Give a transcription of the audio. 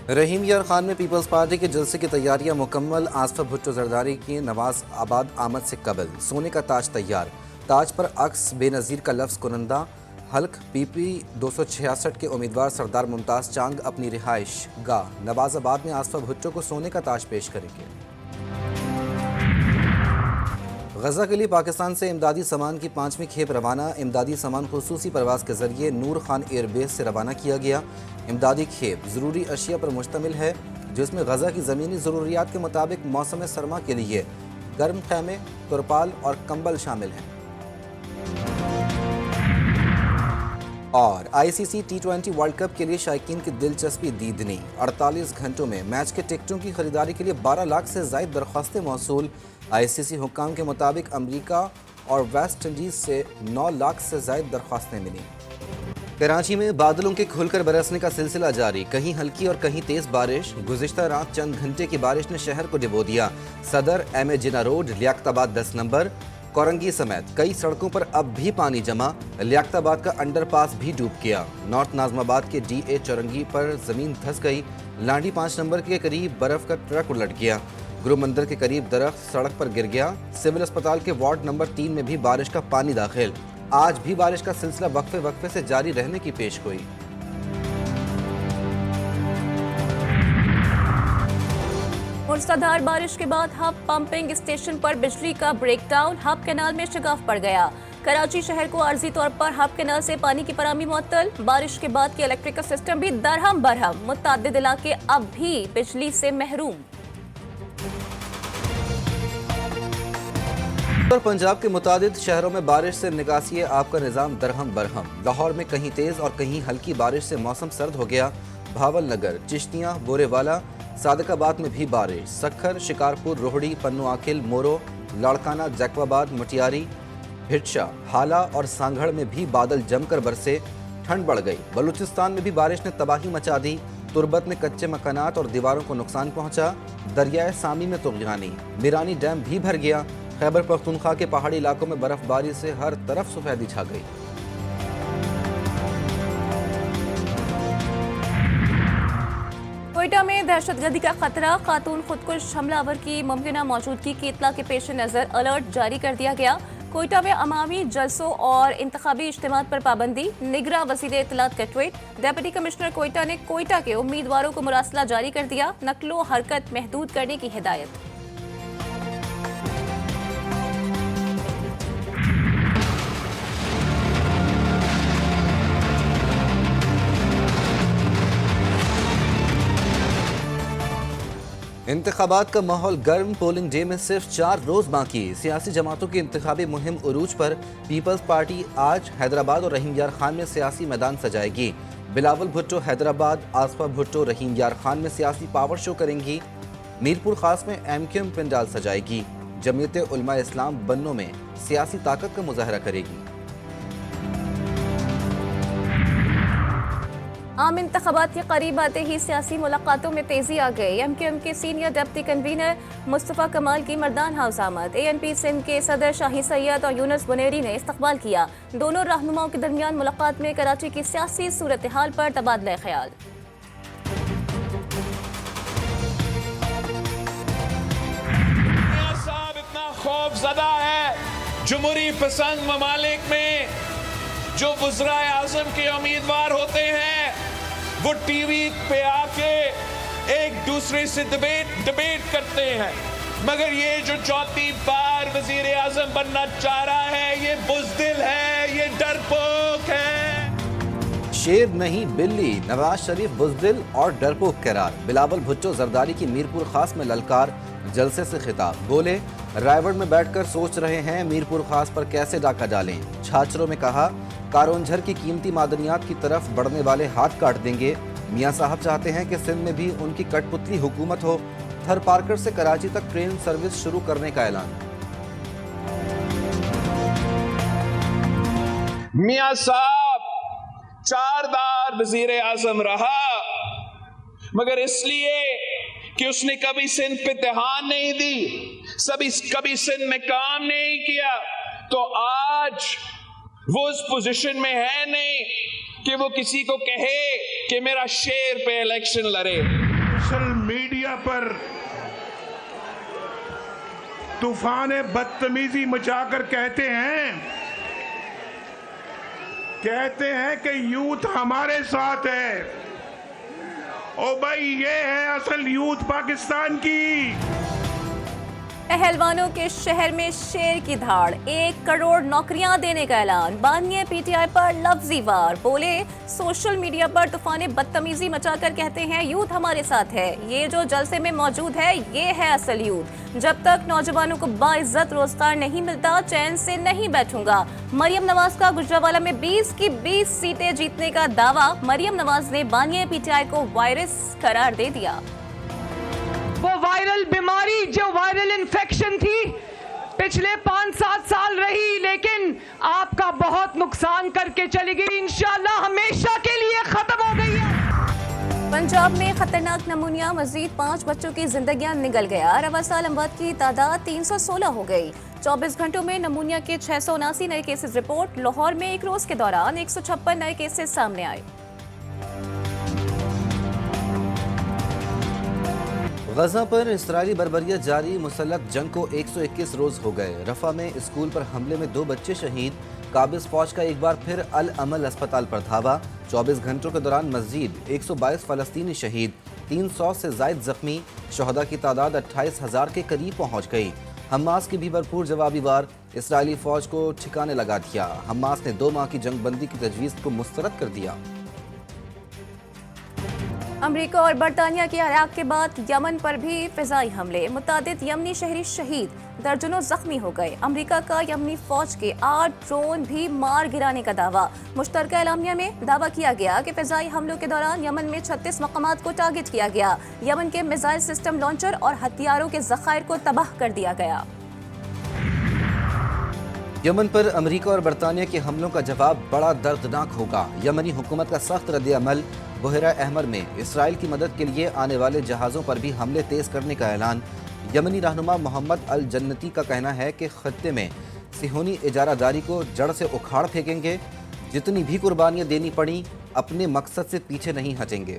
रहीम यार खान में peoples party के जलसे की तैयारियां मुकम्मल। आसफा भुट्टो जरदारी की नवाज आबाद आमद से कबल सोने का ताज तैयार। ताज पर अक्स बेनज़ीर का लफ्ज़ कुनंदा। हल्क पीपी 266 के उम्मीदवार सरदार मुमताज़ चांग अपनी रिहाइश गाह नवाज़ाबाद में आसफा भुट्टो को सोने का ताज पेश करेंगे। गजा के लिए पाकिस्तान से इमदादी सामान की 5वीं खेप रवाना। इमदादी सामान खुसूसी परवाज के जरिए नूर खान एयरबेस से रवाना किया गया। इमदादी खेप ज़रूरी अशिया पर मुश्तमिल है, जिसमें गजा की ज़मीनी ज़रूरियात के मुताबिक मौसम सरमा के लिए गर्म खैमे, तुरपाल और कंबल शामिल हैं। और ICC T20 वर्ल्ड कप के लिए शायकीन की दिलचस्पी दीदनी। 48 घंटों में मैच के टिकटों की खरीदारी के लिए 12 लाख से ज़ायद दरख्वास्तें मौसूल। ICC हुक्काम के मुताबिक अमरीका और वेस्ट इंडीज़ से 9 लाख से ज़ायद दरख्वास्तें मिली। कराची में बादलों के खुलकर बरसने का सिलसिला जारी। कहीं हल्की और कहीं तेज़ बारिश। गुज़िश्ता रात चंद घंटे की बारिश ने शहर को डुबो दिया। सदर MA जिना रोड, लियाकताबाद 10 नंबर, कोरंगी समेत कई सड़कों पर अब भी पानी जमा। लियाकताबाद का अंडरपास भी डूब गया। नॉर्थ नाजमाबाद के DA चौरंगी पर जमीन धंस गई। लांडी 5 नंबर के करीब बर्फ का ट्रक उलट गया। गुरु मंदिर के करीब दरख्त सड़क पर गिर गया। सिविल अस्पताल के वार्ड नंबर 3 में भी बारिश का पानी दाखिल। आज भी बारिश का सिलसिला वक्फे वक्फे से जारी रहने की पेशगोई। मूसलाधार बारिश के बाद हब पंपिंग स्टेशन पर बिजली का ब्रेकडाउन। हब कैनाल में शगाफ पड़ गया। कराची शहर को आर्जी तौर पर हब कैनाल से पानी की फराहमी मुअत्तल। बारिश के बाद की इलेक्ट्रिकल सिस्टम भी दरहम बरहम। मुतअद्दिद इलाके अब भी बिजली से महरूम। उत्तर पंजाब के मुतादिद शहरों में बारिश से निकासी आब का निज़ाम दरहम बरहम। लाहौर में कहीं तेज़ और कहीं हल्की बारिश से मौसम सर्द हो गया। भावल नगर, चिश्तियाँ, बोरेवाला, सादिकाबाद में भी बारिश। सखर, शिकारपुर, रोहड़ी, पन्नू आकिल, मोरो, लाड़काना, जैकबाबाद, मटियारी, भिटशा, हाला और सांगड़ में भी बादल जमकर बरसे। ठंड बढ़ गई। बलूचिस्तान में भी बारिश ने तबाही मचा दी। तुर्बत में कच्चे मकानात और दीवारों को नुकसान पहुंचा। दरियाए सामी में तुगयानी। मीरानी डैम भी भर गया। खैबर पख्तूनख्वा के पहाड़ी इलाकों में बर्फबारी से हर तरफ सफेदी छा गई। कोयटा में दहशतगर्दी का खतरा। खातून खुदकुश हमलावर की मुमकिन मौजूदगी की इत्तला के पेश नज़र अलर्ट जारी कर दिया गया। कोयटा में अमामी जलसों और इंतखाबी इज्तिमात पर पाबंदी। निगरा वज़ीर इत्तलात का ट्वीट। डेप्यूटी कमिश्नर कोयटा ने कोयटा के उम्मीदवारों को मुरासला जारी कर दिया। नकलो हरकत महदूद करने की हिदायत। इंतखाबात का माहौल गर्म। पोलिंग डे में सिर्फ 4 रोज बाकी। सियासी जमातों की इंतखाबी मुहिम उरूज पर। पीपल्स पार्टी आज हैदराबाद और रहीम यार खान में सियासी मैदान सजाएगी। बिलावल भुट्टो हैदराबाद, आसफा भुट्टो रहीम यार खान में सियासी पावर शो करेंगी। मीरपुर खास में MQM पंडाल सजाएगी। जमीयत उलमा इस्लाम बन्नों में सियासी ताकत का मुजाहरा करेगी। आम इंतखाबात के करीब आते ही सियासी मुलाकातों में तेजी आ गई। MQM के सीनियर डिप्टी कन्वीनर मुस्तफ़ा कमाल की मर्दान हाउस आमद। ANP सिंध के सदर शाही सैयद और यूनुस बुनेरी ने इस्तकबाल किया। दोनों रहनुमाओं के दरमियान मुलाकात में कराची की सियासी सूरत हाल पर तबादला ख्याल। साहब इतना खौफज़दा है। जमहूरी पसंद ममालिक में जो वज़ीर आज़म के उम्मीदवार होते हैं वो टीवी पे आके एक दूसरे से डिबेट करते हैं, मगर ये जो चौथी बार वज़ीर आज़म बनना चाह रहा है ये बुज़दिल है, ये डरपोक है। शेर नहीं बिल्ली। नवाज शरीफ बुज़दिल और डरपोक करार। बिलावल भुट्टो जरदारी की मीरपुर खास में ललकार। जलसे से खिताब। बोले, रायगढ़ में बैठकर सोच रहे हैं मीरपुर खास पर कैसे डाका डालें। छाछरों में कहा, कारोंझर की कीमती मादनियात की तरफ बढ़ने वाले हाथ काट देंगे। मियां साहब चाहते हैं कि सिंध में भी उनकी कठपुतली हुकूमत हो। थर पार्कर से कराची तक ट्रेन सर्विस शुरू करने का ऐलान। मियां साहब 4 बार वज़ीर आज़म रहा, मगर इसलिए कि उसने कभी सिंध पे ध्यान नहीं दी, कभी सिंध में काम नहीं किया, तो आज वो उस पोजीशन में है नहीं कि वो किसी को कहे कि मेरा शेर पे इलेक्शन लड़े। सोशल मीडिया पर तूफान बदतमीजी मचाकर कहते हैं कि यूथ हमारे साथ है। ओ भाई, ये है असल यूथ पाकिस्तान की। पहलवानों के शहर में शेर की धाड़, 1 करोड़ नौकरियां देने का ऐलान। बानिया पीटीआई पर लफ्जी वार, बोले सोशल मीडिया पर तूफाने बदतमीजी मचाकर कहते हैं यूथ हमारे साथ है। ये जो जलसे में मौजूद है, ये है असल यूथ। जब तक नौजवानों को बाइज्जत रोजगार नहीं मिलता, चैन से नहीं बैठूंगा। मरियम नवाज का गुजरांवाला में 20 की 20 सीटें जीतने का दावा। मरियम नवाज ने बानिया पीटीआई को वायरस करार दे दिया। वो वायरल बीमारी जो वायरल इन्फेक्शन थी पिछले 5-7 साल रही, लेकिन आपका बहुत नुकसान करके चली गई, इंशाल्लाह हमेशा के लिए खत्म हो गई है। पंजाब में खतरनाक नमूनिया, मजीद 5 बच्चों की जिंदगियां निगल गया। रवा साल अमवात की तादाद 316 हो गई। 24 घंटों में नमूनिया के 679 नए केसेस रिपोर्ट। लाहौर में एक रोज के दौरान 156 नए केसेस सामने आए। गजा पर इसराइली बर्बरियत जारी, मुसल्लत जंग को 121 रोज हो गए। रफा में स्कूल पर हमले में 2 बच्चे शहीद। काबिज फौज का एक बार फिर अल अमल अस्पताल पर धावा। 24 घंटों के दौरान मजीद 122 फलस्तीनी शहीद, 300 से जायद जख्मी। शहदा की तादाद 28,000 के करीब पहुंच गई। हमास की भी भरपूर जवाबी वार, इसराइली फौज को ठिकाने लगा दिया। हमास ने 2 माह की जंगबंदी की तजवीज़ को मुस्तरद कर दिया। अमेरिका और बरतानिया के इराक के बाद यमन पर भी फिजाई हमले, मुतादिद यमनी शहरी शहीद, दर्जनों जख्मी हो गए। अमेरिका का यमनी फौज के 8 ड्रोन भी मार गिराने का दावा। मुश्तरका एलामिया में दावा किया गया कि फिजाई हमलों के दौरान यमन में 36 मकामात को टारगेट किया गया। यमन के मिसाइल सिस्टम लॉन्चर और हथियारों के जखायर को तबाह कर दिया गया। यमन पर अमेरिका और बरतानिया के हमलों का जवाब बड़ा दर्दनाक होगा। यमनी हुकूमत का सख्त रद्द-ए-अमल। बहरा अहमर में इसराइल की मदद के लिए आने वाले जहाज़ों पर भी हमले तेज़ करने का ऐलान। यमनी रहनुमा मोहम्मद अल जन्नती का कहना है कि खत्ते में सिहोनी इजारादारी को जड़ से उखाड़ फेंकेंगे। जितनी भी कुर्बानियाँ देनी पड़ी, अपने मकसद से पीछे नहीं हटेंगे।